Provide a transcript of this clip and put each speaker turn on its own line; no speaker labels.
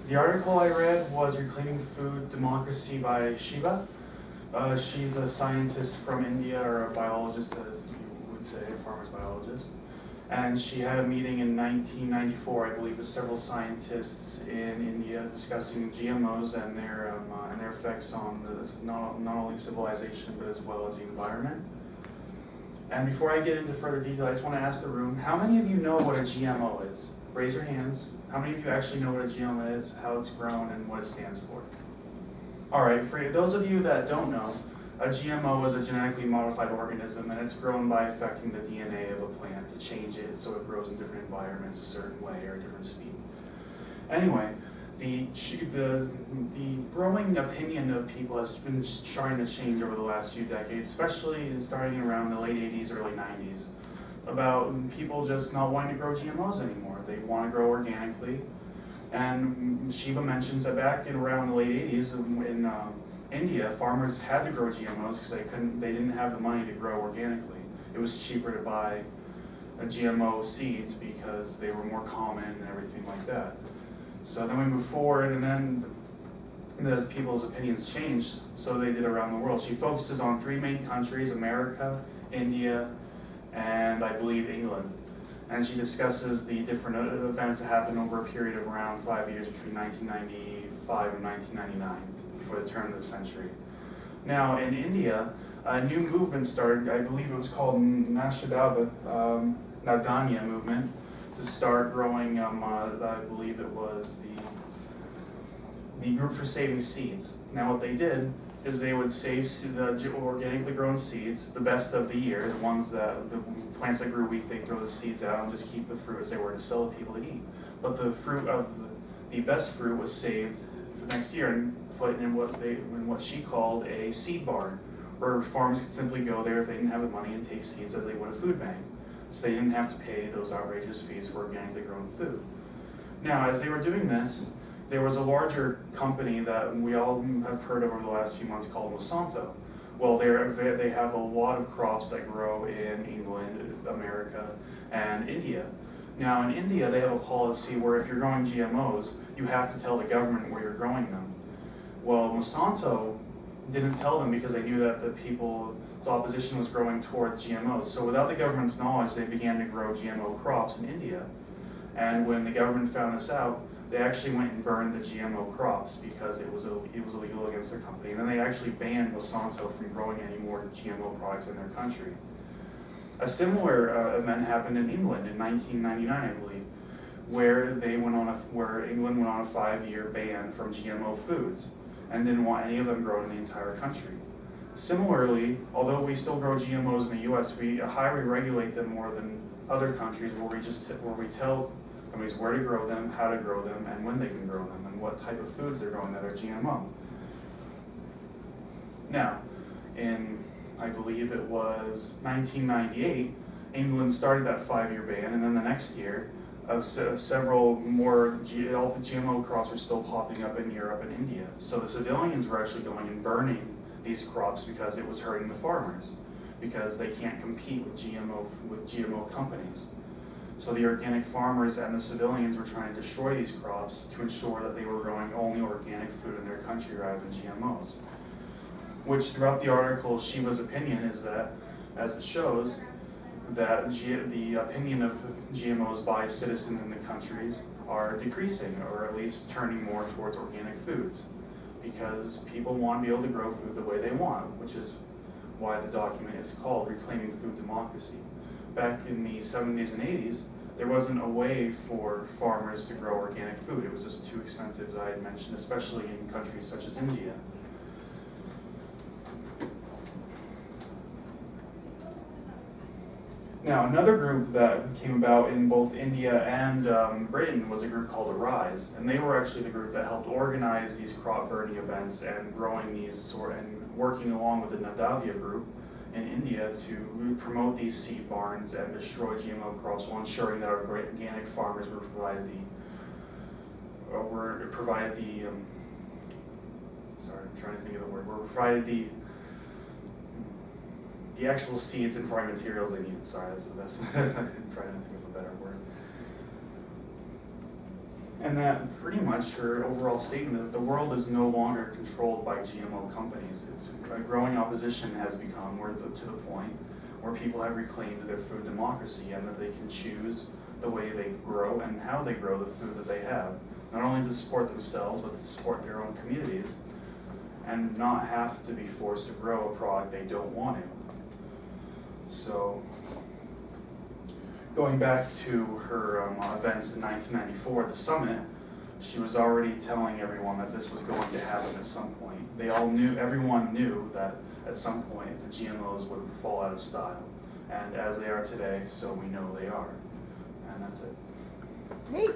The article I read was Reclaiming Food Democracy by Shiva. She's a scientist from India, or a biologist, as you would say, a farmer's biologist. And she had a meeting in 1994, I believe, with several scientists in India discussing GMOs and their effects on not only civilization but as well as the environment. And before I get into further detail, I just want to ask the room, how many of you know what a GMO is? Raise your hands. How many of you actually know what a GMO is, how it's grown, and what it stands for? All right, for those of you that don't know, a GMO is a genetically modified organism, and it's grown by affecting the DNA of a plant to change it so it grows in different environments a certain way or a different speed. Anyway, the growing opinion of people has been trying to change over the last few decades, especially starting around the late 80s, early 90s, about people just not wanting to grow GMOs anymore. They want to grow organically. And Shiva mentions that back in around the late 80s in India, farmers had to grow GMOs because they didn't have the money to grow organically. It was cheaper to buy GMO seeds because they were more common and everything like that. So then we move forward, and then as people's opinions changed, so they did around the world. She focuses on 3 main countries: America, India, and I believe England. And she discusses the different events that happened over a period of around 5 years between 1995 and 1999, before the turn of the century. Now, in India, a new movement started. I believe it was called Navdanya movement, to start growing, I believe it was the Group for Saving Seeds. Now what they did is they would save the organically grown seeds, the best of the year, the ones that, the plants that grew weak, they throw the seeds out and just keep the fruit as they were to sell to people to eat. But the fruit of the best fruit was saved for next year and put in what she called a seed barn, where farmers could simply go there if they didn't have the money and take seeds as they would a food bank. So they didn't have to pay those outrageous fees for organically grown food. Now, as they were doing this, there was a larger company that we all have heard of over the last few months called Monsanto. Well, they have a lot of crops that grow in England, America, and India. Now, in India, they have a policy where if you're growing GMOs, you have to tell the government where you're growing them. Well, Monsanto didn't tell them because they knew that the people's opposition was growing towards GMOs. So without the government's knowledge, they began to grow GMO crops in India. And when the government found this out, they actually went and burned the GMO crops because it was illegal against their company. And then they actually banned Monsanto from growing any more GMO products in their country. A similar event happened in England in 1999, I believe, where England went on a 5-year ban from GMO foods and didn't want any of them grown in the entire country. Similarly, although we still grow GMOs in the U.S., we highly regulate them more than other countries, where we tell companies where to grow them, how to grow them, and when they can grow them, and what type of foods they're growing that are GMO. Now, in, I believe it was 1998, England started that 5-year ban, and then the next year, several more, all the GMO crops were still popping up in Europe and India. So the civilians were actually going and burning these crops because it was hurting the farmers, because they can't compete with GMO companies. So the organic farmers and the civilians were trying to destroy these crops to ensure that they were growing only organic food in their country rather than GMOs. Which throughout the article, Shiva's opinion is that, as it shows, that the opinion of GMOs by citizens in the countries are decreasing, or at least turning more towards organic foods, because people want to be able to grow food the way they want, which is why the document is called Reclaiming Food Democracy. Back in the 70s and 80s, there wasn't a way for farmers to grow organic food. It was just too expensive, as I had mentioned, especially in countries such as India. Now, another group that came about in both India and Britain was a group called Arise, and they were actually the group that helped organize these crop burning events and growing these, and working along with the Navdanya group in India to promote these seed barns and destroy GMO crops while ensuring that our organic farmers were provided the actual seeds and farming materials they needed. Sorry, that's the best. I'm trying to think of a better word. And that pretty much her overall statement is that the world is no longer controlled by GMO companies. It's a growing opposition has become to the point where people have reclaimed their food democracy and that they can choose the way they grow and how they grow the food that they have. Not only to support themselves, but to support their own communities and not have to be forced to grow a product they don't want to. So, going back to her events in 1994 at the summit, she was already telling everyone that this was going to happen at some point. Everyone knew that at some point the GMOs would fall out of style. And as they are today, so we know they are. And that's it.
Great.